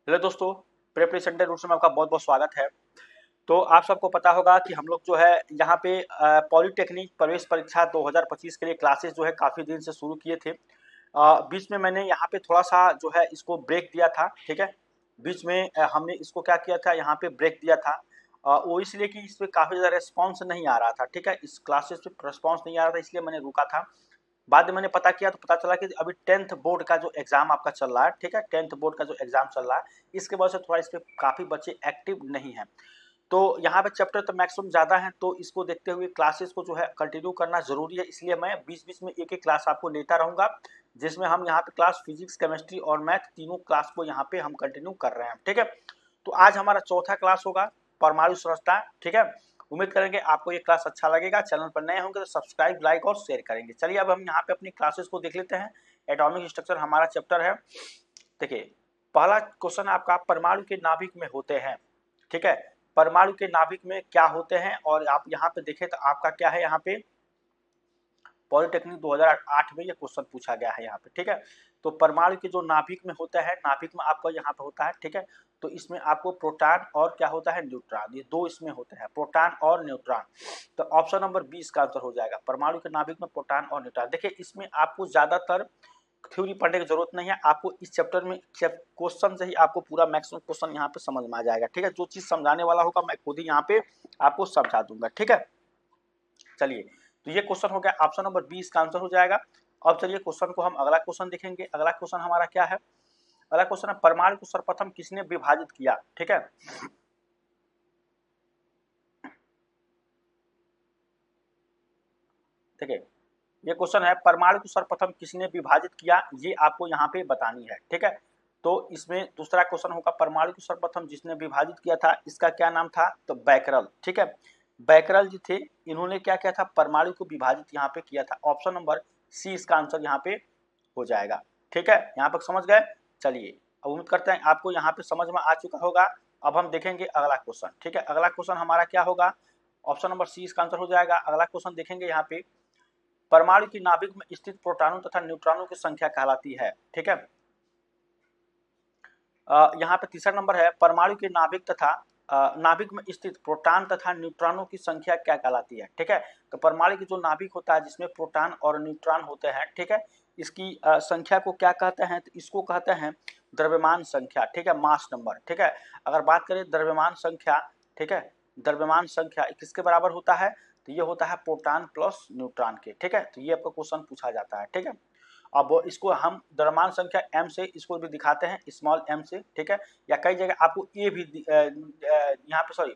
Hello दोस्तों, preparation day roots में आपका बहुत बहुत स्वागत है। तो आप सबको पता होगा कि हम लोग जो है यहाँ पे पॉलिटेक्निक प्रवेश परीक्षा 2025 के लिए क्लासेस जो है काफ़ी दिन से शुरू किए थे। बीच में मैंने यहाँ पे थोड़ा सा जो है इसको ब्रेक दिया था, ठीक है। बीच में हमने इसको क्या किया था, यहाँ पे ब्रेक दिया था। वो इसलिए कि इस पे काफ़ी ज़्यादा रिस्पॉन्स नहीं आ रहा था, ठीक है। इस क्लासेस पे रिस्पॉन्स नहीं आ रहा था, इसलिए मैंने रुका था। बाद में मैंने पता किया तो पता चला कि अभी 10th बोर्ड का जो एग्ज़ाम आपका चल रहा है, ठीक है। 10th बोर्ड का जो एग्ज़ाम चल रहा है, इसके वजह से थोड़ा इस पे काफ़ी बच्चे एक्टिव नहीं हैं। तो यहाँ पे चैप्टर तो मैक्सिमम ज़्यादा हैं, तो इसको देखते हुए क्लासेस को जो है कंटिन्यू करना ज़रूरी है। इसलिए मैं बीच-बीच में एक-एक क्लास आपको लेता रहूँगा, जिसमें हम यहाँ पे क्लास फिजिक्स, केमिस्ट्री और मैथ तीनों क्लास को यहाँ पे हम कंटिन्यू कर रहे हैं, ठीक है। तो आज हमारा चौथा क्लास होगा परमाणु संरचना, ठीक है। उम्मीद करेंगे आपको ये क्लास अच्छा लगेगा। चैनल पर नए होंगे तो सब्सक्राइब, लाइक और शेयर करेंगे। चलिए अब हम यहाँ पे अपनी क्लासेस को देख लेते हैं। एटॉमिक स्ट्रक्चर हमारा चैप्टर है। देखिए, पहला क्वेश्चन आपका परमाणु के नाभिक में होते हैं, ठीक है। परमाणु के नाभिक में क्या होते हैं, और आप यहाँ पे देखें तो आपका क्या है, यहाँ पे पॉलिटेक्निक 2008 में ये क्वेश्चन पूछा गया है यहाँ पे, ठीक है। तो परमाणु के जो नाभिक में होता है, नाभिक में आपका यहाँ पे होता है, ठीक है। तो इसमें आपको प्रोटॉन और क्या होता है, न्यूट्रॉन, ये दो इसमें होते हैं, प्रोटॉन और न्यूट्रॉन। तो ऑप्शन नंबर 20 का आंसर हो जाएगा, परमाणु के नाभिक में प्रोटॉन और न्यूट्रॉन। देखिए, इसमें आपको ज्यादातर थ्योरी पढ़ने की जरूरत नहीं है, आपको इस चैप्टर में क्वेश्चन से ही आपको पूरा मैक्सिमम क्वेश्चन यहाँ पे समझ में आ जाएगा, ठीक है। जो चीज समझाने वाला होगा मैं खुद ही यहाँ पे आपको समझा दूंगा, ठीक है। चलिए, तो ये क्वेश्चन हो गया, ऑप्शन नंबर 20 का आंसर हो जाएगा। अब चलिए क्वेश्चन को हम अगला क्वेश्चन देखेंगे। अगला क्वेश्चन हमारा क्या है, अगला क्वेश्चन है परमाणु को सर्वप्रथम किसने विभाजित किया, ठीक है। देखिए, ये क्वेश्चन है परमाणु को सर्वप्रथम किसने विभाजित किया, ये आपको यहाँ पे बतानी है, ठीक है। तो इसमें दूसरा क्वेश्चन होगा परमाणु को सर्वप्रथम जिसने विभाजित किया था, इसका क्या नाम था, तो बैकरल, ठीक है। बैकरल जी थे, इन्होंने क्या किया था, परमाणु को विभाजित यहाँ पे किया था। ऑप्शन नंबर सी इसका आंसर यहाँ पे हो जाएगा, ठीक है। यहाँ पर समझ गए। चलिए, अब उम्मीद करते हैं आपको यहाँ पे समझ में आ चुका होगा। अब हम देखेंगे अगला क्वेश्चन, ठीक है। अगला क्वेश्चन हमारा क्या होगा, ऑप्शन नंबर सी इसका आंसर हो जाएगा। अगला क्वेश्चन देखेंगे यहाँ पे, परमाणु की नाभिक में स्थित प्रोटॉनों तथा न्यूट्रॉनों की संख्या कहलाती है, ठीक है। यहाँ पे तीसरा नंबर है, परमाणु के नाभिक तथा नाभिक में स्थित प्रोटॉन तथा न्यूट्रॉनों की संख्या क्या कहलाती है, ठीक है। तो परमाणु की जो नाभिक होता है जिसमें प्रोटॉन और न्यूट्रॉन होते हैं, ठीक है, इसकी संख्या को क्या कहते हैं, तो इसको कहते हैं द्रव्यमान संख्या, ठीक है, मास नंबर, ठीक है। अगर बात करें द्रव्यमान संख्या, ठीक है, द्रव्यमान संख्या किसके बराबर होता है, तो ये होता है प्रोटॉन प्लस न्यूट्रॉन के, ठीक है। तो ये आपका क्वेश्चन पूछा जाता है, ठीक है। अब इसको हम द्रव्यमान संख्या m से इसको भी दिखाते हैं, स्मॉल m से, ठीक है। या कई जगह आपको ए भी यहाँ पे सॉरी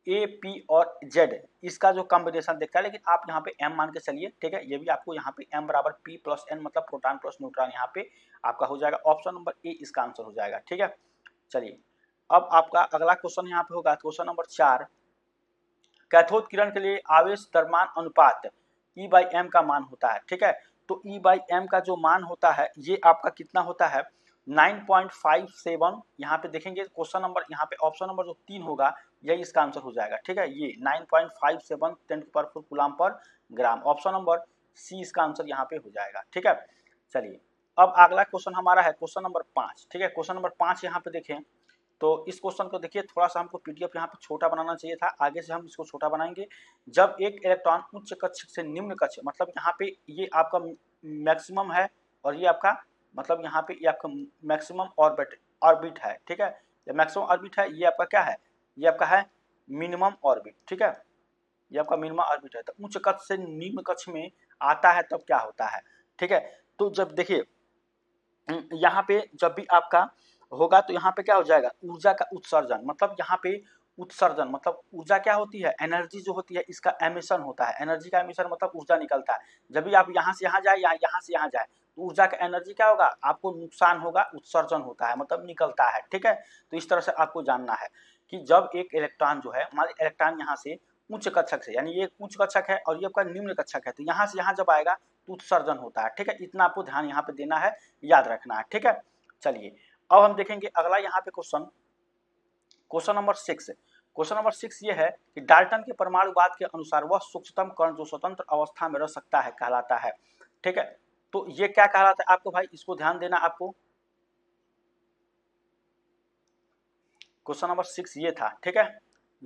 ए पी और जेड इसका जो कॉम्बिनेशन देखता है, लेकिन आप यहाँ पे m मान के चलिए, ठीक है। ये भी आपको यहाँ पे m बराबर p प्लस n मतलब प्रोटॉन प्लस न्यूट्रॉन यहाँ पे आपका हो जाएगा। ऑप्शन नंबर ए इसका आंसर हो जाएगा, ठीक है। चलिए, अब आपका अगला क्वेश्चन यहाँ पे होगा, क्वेश्चन नंबर 4, कैथोड किरण के लिए आवेश द्रव्यमान अनुपात E/m का मान होता है, ठीक है। तो E/m का जो मान होता है ये आपका कितना होता है, 9.57। यहाँ पे देखेंगे क्वेश्चन नंबर, यहाँ पे ऑप्शन नंबर जो 3 होगा यही इसका आंसर हो जाएगा, ठीक है। ये 9.57 10⁻⁴ कूलम पर ग्राम, ऑप्शन नंबर सी इसका आंसर यहाँ पे हो जाएगा, ठीक है। चलिए, अब अगला क्वेश्चन हमारा है क्वेश्चन नंबर 5, ठीक है। क्वेश्चन नंबर 5 यहाँ पे देखें तो इस क्वेश्चन को देखिए, थोड़ा सा हमको पीडीएफ यहाँ पे छोटा बनाना चाहिए था, आगे से हम इसको छोटा बनाएंगे। जब एक इलेक्ट्रॉन उच्च कक्ष से निम्न कक्ष, मतलब यहाँ पे ये आपका मैक्सिमम है और ये आपका मतलब यहाँ पे ये आपका मैक्सिमम ऑर्बिट ऑर्बिट है, ठीक है। ये मैक्सिमम ऑर्बिट है, ये आपका क्या है, ये आपका है मिनिमम ऑर्बिट, ठीक है। ये आपका मिनिमम ऑर्बिट है। तो उच्च कक्ष से निम्न कक्ष में आता है तब क्या होता है, ठीक है। तो जब देखिए यहाँ पे जब भी आपका होगा तो यहाँ पे क्या हो जाएगा, ऊर्जा का उत्सर्जन, मतलब यहाँ पे उत्सर्जन मतलब ऊर्जा क्या होती है, एनर्जी जो होती है इसका एमिशन होता है। एनर्जी का एमिशन मतलब ऊर्जा निकलता है। जब भी आप यहाँ से यहाँ जाए या यहाँ से यहाँ जाए तो ऊर्जा का एनर्जी क्या होगा, आपको नुकसान होगा, उत्सर्जन होता है मतलब निकलता है, ठीक है। तो इस तरह से आपको जानना है कि जब एक इलेक्ट्रॉन जो है, हमारे इलेक्ट्रॉन यहाँ से उच्च कक्षक से, यानी ये उच्च कक्षक है और ये आपका निम्न कक्षक है, तो यहाँ से यहाँ जब आएगा तो उत्सर्जन होता है, ठीक है। इतना आपको ध्यान यहाँ पे देना है, याद रखना है, ठीक है। चलिए, अब हम देखेंगे अगला यहाँ पे question, question number 6। Question number 6 ये है कि डाल्टन के परमाणुवाद के अनुसार वह सूक्ष्मतम कण जो स्वतंत्र अवस्था में रह सकता है कहलाता है, ठीक है। तो ये क्या कहलाता है आपको भाई, इसको ध्यान देना आपको। क्वेश्चन नंबर 6 ये था, ठीक है।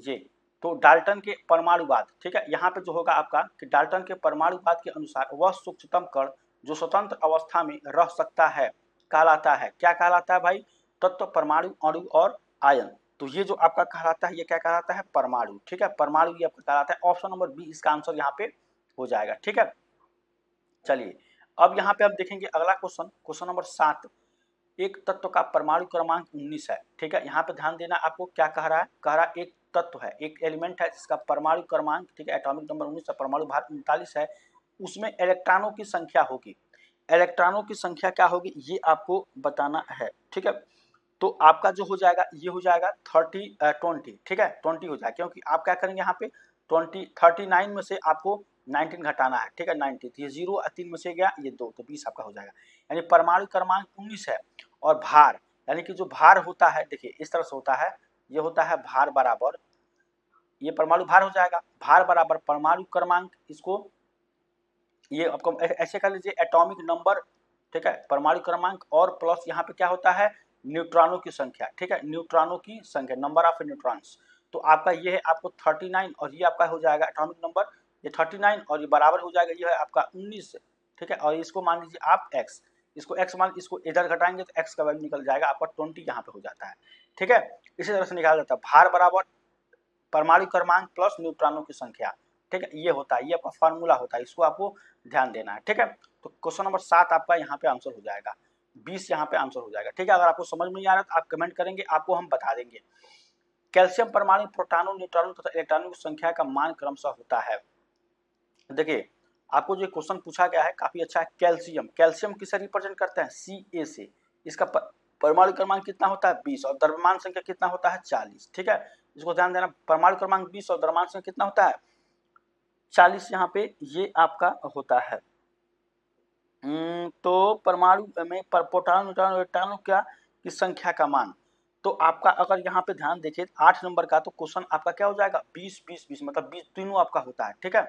ये तो डाल्टन के परमाणुवाद, ठीक है, यहाँ पे जो होगा आपका कि डाल्टन के परमाणुवाद के अनुसार वह सूक्ष्मतम कण जो स्वतंत्र अवस्था में रह सकता है कहलाता है, क्या कहलाता है भाई? तत्व, परमाणु, अणु और आयन। तो ये जो आपका कहलाता है ये क्या कहलाता है? परमाणु, ठीक है, परमाणु ये आपका कहलाता है। ऑप्शन नंबर बी इसका आंसर यहाँ पे हो जाएगा, ठीक है। चलिए अब यहाँ पे आप देखेंगे अगला क्वेश्चन, क्वेश्चन नंबर 7। एक तत्व का परमाणु क्रमांक 19 है, ठीक है। यहाँ पे ध्यान देना, आपको क्या कह रहा है? कह रहा है एक तत्व है, एक एलिमेंट है जिसका परमाणु क्रमांक, ठीक है, एटॉमिक नंबर 19 है, परमाणु भार 39 है, उसमें इलेक्ट्रॉनों की संख्या होगी। इलेक्ट्रॉनों की संख्या क्या होगी ये आपको बताना है, ठीक है। तो आपका जो हो जाएगा ये हो जाएगा 20, ठीक है, 20 हो जाएगा, क्योंकि आप क्या करेंगे यहाँ पे 39 में से आपको 19 घटाना है, ठीक है, 90, तो ये 0 3 में से गया ये 2, तो 20 आपका हो जाएगा। यानी परमाणु क्रमांक 19 है और भार, यानी कि जो भार होता है देखिए इस तरह से होता है, ये होता है भार बराबर, ये परमाणु भार हो जाएगा, भार बराबर परमाणु क्रमांक, इसको ये आपको ऐसे कर लीजिए एटॉमिक नंबर, ठीक है, परमाणु क्रमांक और प्लस यहाँ पे क्या होता है? न्यूट्रॉनों की संख्या, ठीक है, न्यूट्रॉनों की संख्या, नंबर ऑफ न्यूट्रॉन्स। तो आपका ये है आपको 39 और ये आपका हो जाएगा एटॉमिक नंबर, ये 39 और ये बराबर हो जाएगा, ये है आपका 19, ठीक है, और इसको मान लीजिए आप x, इसको x मान, इसको इधर घटाएंगे तो x का वैल्यू निकल जाएगा आपका 20 यहाँ पे हो जाता है, ठीक है। इसी तरह से निकाला जाता है भार बराबर परमाणु क्रमांक प्लस न्यूट्रॉनों की संख्या, ठीक है, ये होता है, ये आपका फार्मूला होता है, इसको आपको ध्यान देना है, ठीक है। तो क्वेश्चन नंबर 7 आपका यहाँ पे आंसर हो जाएगा, 20 यहाँ पे आंसर हो जाएगा, ठीक है। अगर आपको समझ में नहीं आ रहा तो आप कमेंट करेंगे, आपको हम बता देंगे। कैल्शियम परमाणु प्रोटॉनों, न्यूट्रॉनों तथा इलेक्ट्रॉनों की संख्या का मान क्रमशः होता है। देखिए आपको जो क्वेश्चन पूछा गया है काफी अच्छा है। कैल्शियम, कैल्शियम किसे रिप्रेजेंट करते हैं? Ca से। इसका परमाणु क्रमांक कितना होता है? 20 और द्रव्यमान संख्या कितना होता है? 40, ठीक है, इसको ध्यान देना। परमाणु क्रमांक 20 और द्रव्यमान संख्या कितना होता है? 40 यहाँ पे ये आपका होता है। तो परमाणु में प्रोटॉन, न्यूट्रॉन, इलेक्ट्रॉनों क्या की संख्या का मान, तो आपका अगर यहाँ पे ध्यान देखिए 8 नंबर का, तो क्वेश्चन आपका क्या हो जाएगा? 20 20 20, मतलब 20 तीनों आपका होता है, ठीक है।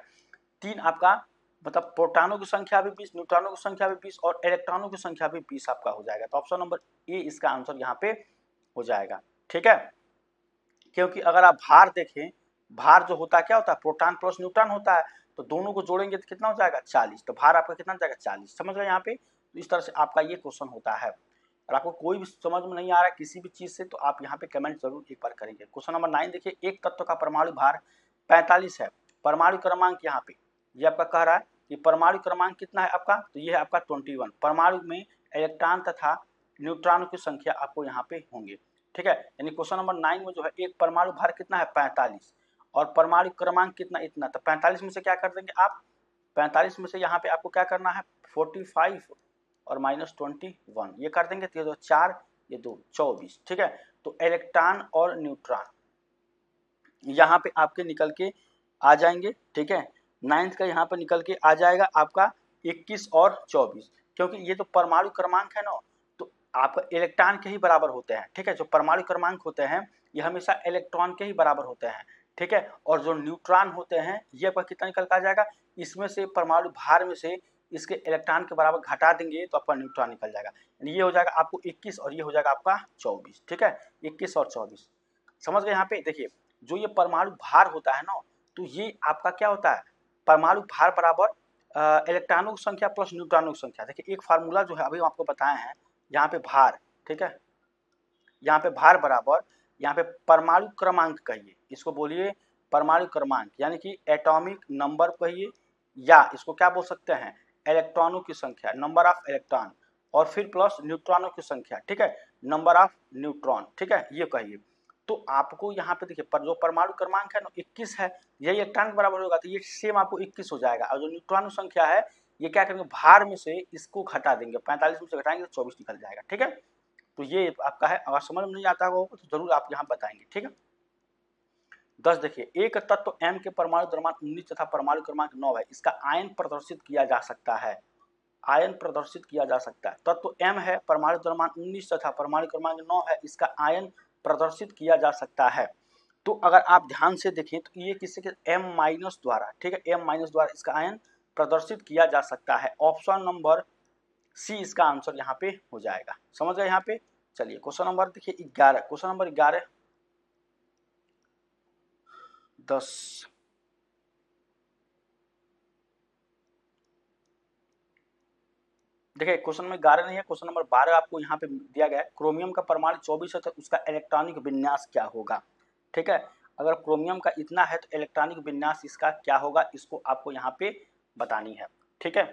3 आपका मतलब प्रोटॉनों की संख्या भी 20, न्यूट्रॉनों की संख्या भी 20 और इलेक्ट्रॉनों की संख्या भी 20 आपका हो जाएगा। तो ऑप्शन नंबर ए इसका आंसर यहाँ पे हो जाएगा, ठीक है। क्योंकि अगर आप भार देखें, भार जो होता है क्या होता है? प्रोटॉन प्लस न्यूट्रॉन होता है, तो दोनों को जोड़ेंगे तो कितना हो जाएगा? 40, तो भार आपका कितना हो जाएगा? 40, समझ गए यहाँ पे। तो इस तरह से आपका ये क्वेश्चन होता है। और आपको कोई भी समझ में नहीं आ रहा है किसी भी चीज से, तो आप यहाँ पे कमेंट जरूर एक बार करेंगे। क्वेश्चन नंबर 9 देखिए, एक तत्व का परमाणु भार 45 है, परमाणु क्रमांक यहाँ पे ये आपका कह रहा है कि परमाणु क्रमांक कितना है आपका? तो ये है आपका 21। परमाणु में इलेक्ट्रॉन तथा न्यूट्रॉन की संख्या आपको यहाँ पे होंगे, ठीक है। यानी क्वेश्चन नंबर 9 में जो है एक परमाणु भार कितना है? 45 और परमाणु क्रमांक कितना? इतना। तो 45 में से क्या कर देंगे आप? 45 में से यहाँ पे आपको क्या करना है? 45 और -21 ये कर देंगे, तो ये 4 ये 2 24, ठीक है। तो इलेक्ट्रॉन और न्यूट्रॉन यहाँ पे आपके निकल के आ जाएंगे, ठीक है। 9th का यहाँ पे निकल के आ जाएगा आपका 21 और 24, क्योंकि ये तो परमाणु क्रमांक है ना, तो आपका इलेक्ट्रॉन के ही बराबर होते हैं, ठीक है। जो परमाणु क्रमांक होते हैं ये हमेशा इलेक्ट्रॉन के ही बराबर होते हैं, ठीक है। और जो न्यूट्रॉन होते हैं ये आपका कितना निकल के आ जाएगा? इसमें से परमाणु भार में से इसके इलेक्ट्रॉन के बराबर घटा देंगे तो आपका न्यूट्रॉन निकल जाएगा। ये हो जाएगा आपको 21 और ये हो जाएगा आपका 24, ठीक है, 21 और 24, समझ गए यहाँ पे। देखिए जो ये परमाणु भार होता है ना, तो ये आपका क्या होता है? परमाणु भार बराबर इलेक्ट्रॉनों की संख्या प्लस न्यूट्रॉनों की संख्या। देखिए एक फार्मूला जो है अभी आपको बताए हैं, यहाँ पे भार, ठीक है, यहाँ पे भार बराबर यहाँ पे परमाणु क्रमांक कहिए, इसको बोलिए परमाणु क्रमांक, यानी कि एटॉमिक नंबर कहिए, या इसको क्या बोल सकते हैं? इलेक्ट्रॉनों की संख्या, नंबर ऑफ इलेक्ट्रॉन, और फिर प्लस न्यूट्रॉनों की संख्या, ठीक है, नंबर ऑफ न्यूट्रॉन, ठीक है, ये कहिए। तो आपको यहाँ पे देखिए जो परमाणु क्रमांक है ना 21 है, यही इलेक्ट्रॉन के बराबर होगा, तो ये सेम आपको 21 हो जाएगा। और जो न्यूट्रॉन संख्या है ये क्या करेंगे? भार में से इसको घटा देंगे, 45 में से घटाएंगे तो 24 निकल जाएगा, ठीक है। तो ये आपका है। अगर समझ में नहीं आता होगा तो जरूर आप यहाँ बताएंगे, ठीक है। 10 देखिए, एक तत्व M के परमाणु द्रव्यमान 19 तथा परमाणु क्रमांक 9 है, इसका आयन प्रदर्शित किया जा सकता है, आयन प्रदर्शित किया जा सकता है। तत्व M है, परमाणु द्रव्यमान 19 तथा परमाणु क्रमांक 9 है, इसका आयन प्रदर्शित किया जा सकता है। तो अगर आप ध्यान से देखें तो ये किसी के M- द्वारा, ठीक है, M- द्वारा इसका आयन प्रदर्शित किया जा सकता है। ऑप्शन नंबर सी इसका आंसर यहाँ पे हो जाएगा, समझ गए यहाँ पे। चलिए क्वेश्चन नंबर देखिए 11, क्वेश्चन नंबर 11 10। देखिए क्वेश्चन में 11 नहीं है, क्वेश्चन नंबर 12 आपको यहाँ पे दिया गया है। क्रोमियम का परमाणु 24 है तो उसका इलेक्ट्रॉनिक विन्यास क्या होगा, ठीक है। अगर क्रोमियम का इतना है तो इलेक्ट्रॉनिक विन्यास इसका क्या होगा, इसको आपको यहाँ पे बतानी है, ठीक है।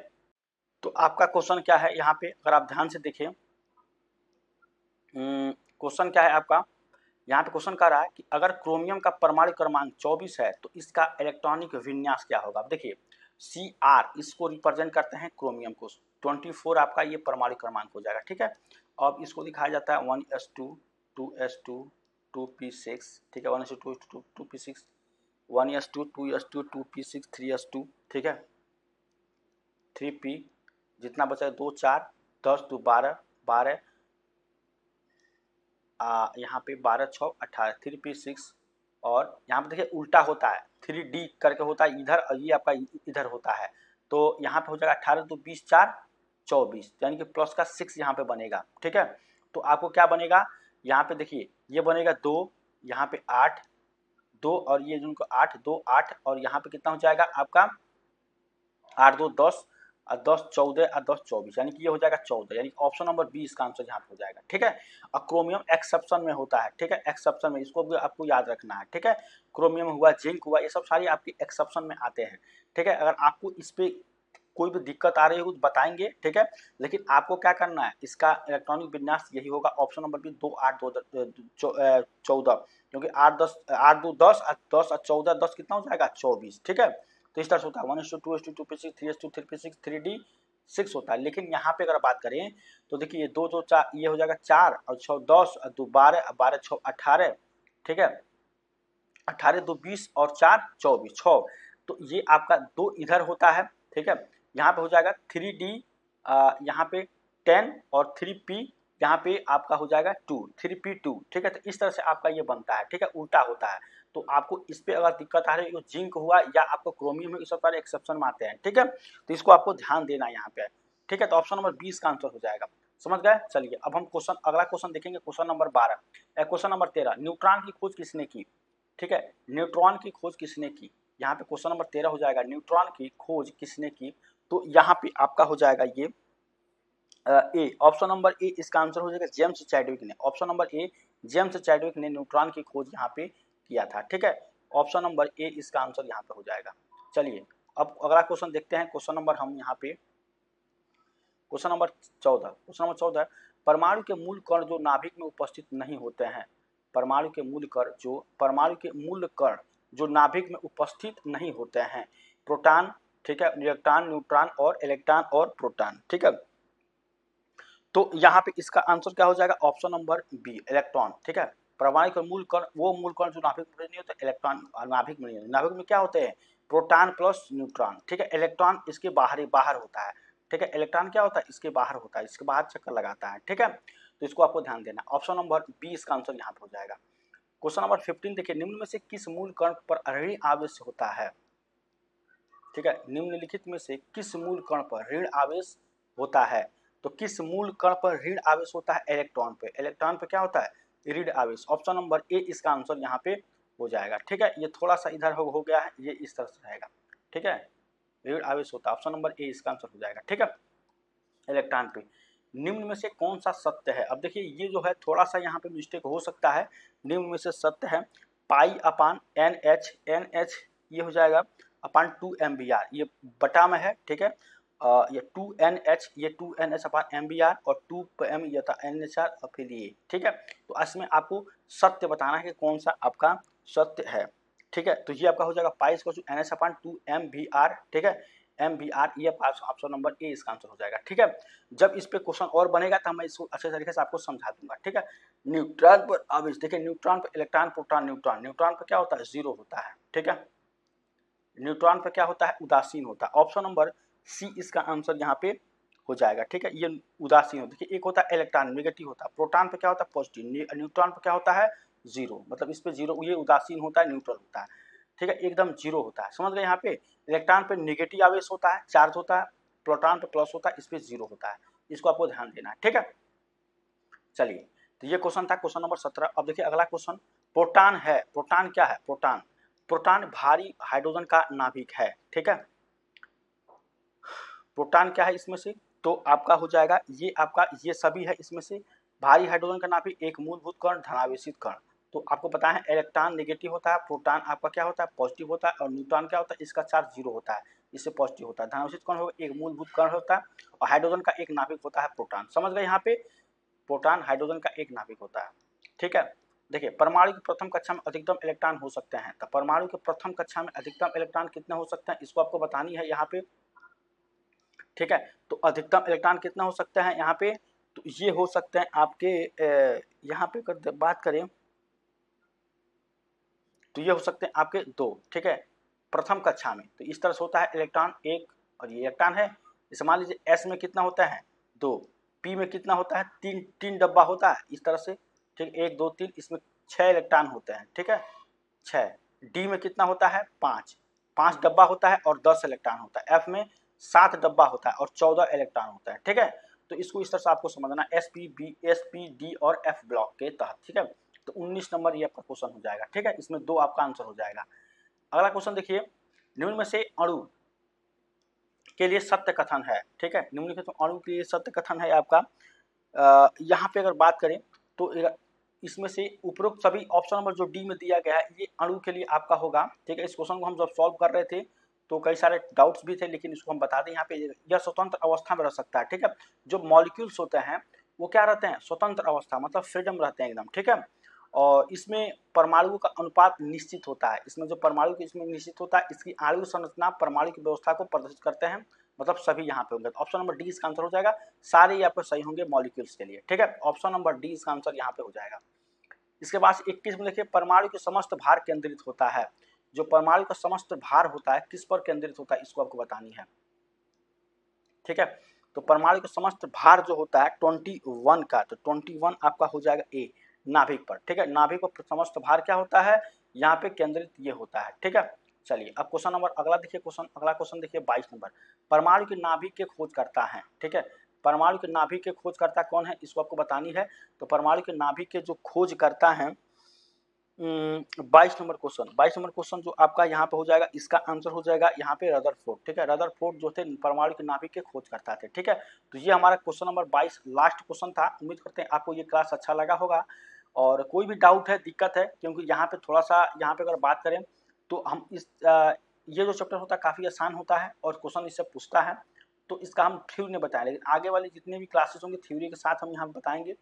तो आपका क्वेश्चन क्या है यहाँ पे, अगर आप ध्यान से देखिए क्वेश्चन क्या है आपका, यहाँ पे क्वेश्चन कह रहा है कि अगर क्रोमियम का परमाणु क्रमांक 24 है तो इसका इलेक्ट्रॉनिक विन्यास क्या होगा। अब देखिए Cr इसको रिप्रेजेंट करते हैं क्रोमियम को, 24 आपका ये परमाणु क्रमांक हो जाएगा, ठीक है। अब इसको दिखाया जाता है 1s2 2s2 2p6, ठीक है, 1s2 2p6 1s2 2s2 2p6 3s2, ठीक है, 3p जितना बचा 2 4 10 2 12 12 यहाँ पे 12 6 18 3p6 और यहाँ पे देखिए उल्टा होता है 3d करके होता है इधर और ये आपका इधर होता है, तो यहाँ पे हो जाएगा 18 तो 20 4 24 यानी कि प्लस का 6 यहाँ पे बनेगा, ठीक है। तो आपको क्या बनेगा यहाँ पे देखिए ये बनेगा 2 यहाँ पे 8 2 और ये जिनको 8 2 8 और यहाँ पे कितना हो जाएगा आपका 8 2 10 और 10 14 और 10 24 यानी कि ये हो जाएगा 14, यानी ऑप्शन नंबर 20 का आंसर यहाँ पे हो जाएगा, ठीक है। और क्रोमियम एक्सेप्शन में होता है, ठीक है, एक्सेप्शन में इसको भी आपको याद रखना है, ठीक है। क्रोमियम हुआ जिंक हुआ ये सब सारी आपकी एक्सेप्शन में आते हैं, ठीक है। अगर आपको इस पर कोई भी दिक्कत आ रही है कुछ बताएंगे, ठीक है, लेकिन आपको क्या करना है इसका इलेक्ट्रॉनिक विन्यास यही होगा ऑप्शन नंबर बी 2 8 2 14, क्योंकि 8 10 8 2 10 10 और 14 10 कितना हो जाएगा 24, ठीक है। तो इस तरह से होता है 1s2 2s2 2p6 3s2 3p6 3d 6 होता है। लेकिन यहाँ पे अगर बात करें तो देखिए ये 2 2 4 ये हो जाएगा 4 और 6 10 और 2 12 और 12 6 18, ठीक है, 18 2 20 और 4 24 6, तो ये आपका 2 इधर होता है, ठीक है। यहाँ पे हो जाएगा 3d यहाँ पे 10 और 3p यहाँ पे आपका हो जाएगा 2 3p2, ठीक है। तो इस तरह से आपका ये बनता है, ठीक है, उल्टा होता है। तो आपको इस पे अगर दिक्कत आ रही है जिंक हुआ या आपको क्रोमियम में इस सब सारे एक्सेप्शन में आते हैं, ठीक है, तो इसको आपको ध्यान देना है यहाँ पे, ठीक है। तो ऑप्शन नंबर 20 का आंसर हो जाएगा, समझ गए। चलिए अब हम क्वेश्चन अगला क्वेश्चन देखेंगे, question number 12 question number 13 neutron की खोज किसने की, ठीक है, न्यूट्रॉन की खोज किसने की। यहाँ पे क्वेश्चन नंबर 13 हो जाएगा न्यूट्रॉन की खोज किसने की, तो यहाँ पे आपका हो जाएगा ये ए, ऑप्शन नंबर ए इसका आंसर हो जाएगा जेम्स चैडविक ने, option number A James Chadwick ने न्यूट्रॉन की खोज यहाँ पे किया था, ठीक है, ऑप्शन नंबर ए इसका आंसर यहाँ पे हो जाएगा। चलिए अब अगला क्वेश्चन देखते हैं, क्वेश्चन नंबर हम यहाँ पे क्वेश्चन नंबर 14, क्वेश्चन नंबर 14 परमाणु के मूल कण जो नाभिक में उपस्थित नहीं होते हैं, परमाणु के मूल कण जो नाभिक में उपस्थित नहीं होते हैं, प्रोटॉन, ठीक है, इलेक्ट्रॉन न्यूट्रॉन और इलेक्ट्रॉन और प्रोटॉन, ठीक है। तो यहाँ पे इसका आंसर क्या हो जाएगा ऑप्शन नंबर बी इलेक्ट्रॉन, ठीक है। परमाणु के मूल कण वो मूल कण जो नाभिक में नहीं होते, इलेक्ट्रॉन नाभिक में नहीं होते, नाभिक में क्या होते हैं प्रोटॉन प्लस न्यूट्रॉन, ठीक है, इलेक्ट्रॉन इसके बाहर होता है, ठीक है, इलेक्ट्रॉन क्या होता है इसके बाहर होता है, इसके बाहर चक्कर लगाता है, ठीक है। तो इसको आपको ध्यान देना, ऑप्शन नंबर बी इसका आंसर यहाँ पे हो जाएगा। क्वेश्चन नंबर 15 देखिए निम्न में से किस मूल कण पर ऋण आवेश होता है, ठीक है, निम्नलिखित में से किस मूल कण पर ऋण आवेश होता है, तो किस मूल कण पर ऋण आवेश होता है इलेक्ट्रॉन पे, इलेक्ट्रॉन पे क्या होता है ऋण आवेश, ऑप्शन नंबर ए इसका आंसर यहाँ पे हो जाएगा, ठीक है। ये थोड़ा सा इधर हो गया है, ये इस तरह से रहेगा, ठीक है, ऋण आवेश होता है, ऑप्शन नंबर ए इसका आंसर हो जाएगा, ठीक है, इलेक्ट्रॉन पे। निम्न में से कौन सा सत्य है, अब देखिए ये जो है थोड़ा सा यहाँ पे मिस्टेक हो सकता है, निम्न में से सत्य है पाई अपान NH ये हो जाएगा अपान 2 MBr, ये बटा में है, ठीक है, ये 2NH ये 2NH अपान MBr और 2m ये था NHR और फिर ये, ठीक है। तो इसमें आपको सत्य बताना है कि कौन सा आपका सत्य है, ठीक है। तो ये आपका हो जाएगा पाई इसको NH अपान 2 MBr, ठीक है, MBr ये ऑप्शन नंबर ए इसका आंसर हो जाएगा, ठीक है। जब इस पे क्वेश्चन और बनेगा तो मैं इसको अच्छे तरीके से आपको समझा दूंगा, ठीक है। न्यूट्रॉन पर आवेश देखिए, न्यूट्रॉन पर इलेक्ट्रॉन प्रोटॉन न्यूट्रॉन, न्यूट्रॉन पर क्या होता है जीरो होता है, ठीक है, न्यूट्रॉन पर क्या होता है उदासीन होता है, ऑप्शन नंबर सी इसका आंसर यहाँ पे हो जाएगा, ठीक है, ये उदासीन होता है। देखिए एक होता है इलेक्ट्रॉन नेगेटिव होता है, प्रोटॉन पे क्या होता है पॉजिटिव, न्यूट्रॉन पे क्या होता है जीरो, मतलब इस पे जीरो, ये उदासीन होता है न्यूट्रल होता है, ठीक है, एकदम जीरो होता है, समझ गए। यहाँ पे इलेक्ट्रॉन पे नेगेटिव आवेश होता है चार्ज होता है, प्रोटॉन पे प्लस होता है, इस पे जीरो होता है, इसको आपको ध्यान देना है, ठीक है। चलिए तो ये क्वेश्चन था क्वेश्चन नंबर 17। अब देखिए अगला क्वेश्चन प्रोटॉन है, प्रोटॉन क्या है प्रोटॉन, प्रोटॉन भारी हाइड्रोजन का नाभिक है, ठीक है। प्रोटॉन क्या है इसमें से, तो आपका हो जाएगा ये आपका ये सभी है इसमें से। भारी हाइड्रोजन का नाभिक, एक मूलभूत कण, धनावेशित कण। तो आपको पता है इलेक्ट्रॉन नेगेटिव होता है, प्रोटॉन आपका क्या होता है पॉजिटिव होता है, और न्यूट्रॉन क्या होता है इसका चार्ज 0 होता है, इससे पॉजिटिव होता है। धनावेशित कण हो एक मूलभूत कण होता है, और हाइड्रोजन का एक नाभिक होता है प्रोटॉन। समझ गए यहाँ पे, प्रोटॉन हाइड्रोजन का एक नाभिक होता है, ठीक है। देखिए परमाणु की प्रथम कक्षा में अधिकतम इलेक्ट्रॉन हो सकते हैं, तो परमाणु के प्रथम कक्षा में अधिकतम इलेक्ट्रॉन कितने हो सकते हैं इसको आपको बतानी है यहाँ पे, ठीक है। तो अधिकतम इलेक्ट्रॉन कितना हो सकता है यहाँ पे, तो ये हो सकते हैं आपके यहाँ पे कर बात करें तो ये हो सकते हैं आपके 2, ठीक है, प्रथम कक्षा में। तो इस तरह से होता है इलेक्ट्रॉन 1 और ये इलेक्ट्रॉन है। जैसे मान लीजिए एस में कितना होता है 2, पी में कितना होता है 3 डब्बा होता है इस तरह से, ठीक, 1 2 3, इसमें 6 इलेक्ट्रॉन होते हैं, ठीक है 6। डी में कितना होता है 5 डब्बा होता है और 10 इलेक्ट्रॉन होता है। एफ में 7 डब्बा होता है और 14 इलेक्ट्रॉन होता है, ठीक है। तो इसको इस तरह से आपको समझना एस पी डी और एफ ब्लॉक के तहत, ठीक है। तो 19 नंबर ये आपका क्वेश्चन हो जाएगा, ठीक है। इसमें 2 आपका आंसर हो जाएगा। अगला क्वेश्चन देखिए, निम्न में से अणु के लिए सत्य कथन है, ठीक है। निम्नलिखित अणु के लिए सत्य कथन है आपका। यहाँ पे अगर बात करें तो इसमें से उपरोक्त सभी ऑप्शन नंबर जो डी में दिया गया है ये अणु के लिए आपका होगा, ठीक है। इस क्वेश्चन को हम जब सॉल्व कर रहे थे तो कई सारे डाउट्स भी थे, लेकिन इसको हम बता दें यहाँ पे यह स्वतंत्र अवस्था में रह सकता है, ठीक है। जो मॉलिक्यूल्स होते हैं वो क्या रहते हैं स्वतंत्र अवस्था, मतलब फ्रीडम रहते हैं एकदम, ठीक है। और इसमें परमाणुओं का अनुपात निश्चित होता है, इसमें जो परमाणु की इसमें निश्चित होता है, इसकी आणविक संरचना परमाणु की व्यवस्था को प्रदर्शित करते हैं, मतलब सभी यहाँ पे होंगे। तो ऑप्शन नंबर डी इसका आंसर हो जाएगा, सारे यहाँ पे सही होंगे मॉलिक्यूल्स के लिए, ठीक है। ऑप्शन नंबर डी इसका आंसर यहाँ पे हो जाएगा। इसके बाद 21 में देखिए, परमाणु के समस्त भार केंद्रित होता है। जो परमाणु का समस्त भार होता है किस पर केंद्रित होता है इसको आपको बतानी है, ठीक है। तो परमाणु का समस्त भार जो होता है 21 का, तो 21 आपका हो जाएगा ए, नाभिक पर, ठीक है। नाभिक पर समस्त भार क्या होता है यहाँ पे केंद्रित ये होता है, ठीक है। चलिए अब क्वेश्चन नंबर अगला देखिए, अगला क्वेश्चन देखिए 22 नंबर, परमाणु के नाभिक के खोज करता है, ठीक है। परमाणु के नाभिक के खोजकर्ता कौन है इसको आपको बतानी है। तो परमाणु के नाभिक के जो खोज करता है 22 नंबर क्वेश्चन जो आपका यहाँ पे हो जाएगा, इसका आंसर हो जाएगा यहाँ पे रदरफोर्ड, ठीक है। रदरफोर्ड जो थे परमाणु के नाभिक के खोज करता थे, ठीक है। तो ये हमारा क्वेश्चन नंबर 22 लास्ट क्वेश्चन था। उम्मीद करते हैं आपको ये क्लास अच्छा लगा होगा, और कोई भी डाउट है दिक्कत है, क्योंकि यहाँ पे थोड़ा सा यहाँ पे अगर बात करें तो हम इस ये जो चैप्टर होता है काफ़ी आसान होता है और क्वेश्चन इससे पूछता है, तो इसका हम थ्योरी नहीं बताएं, लेकिन आगे वाली जितने भी क्लासेस होंगे थ्योरी के साथ हम यहाँ बताएंगे।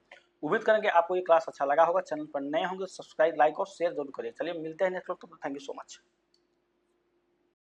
उम्मीद करेंगे आपको ये क्लास अच्छा लगा होगा। चैनल पर नए होंगे सब्सक्राइब, लाइक और शेयर जरूर करिए। चलिए मिलते हैं नेक्स्ट, तो थैंक यू सो मच।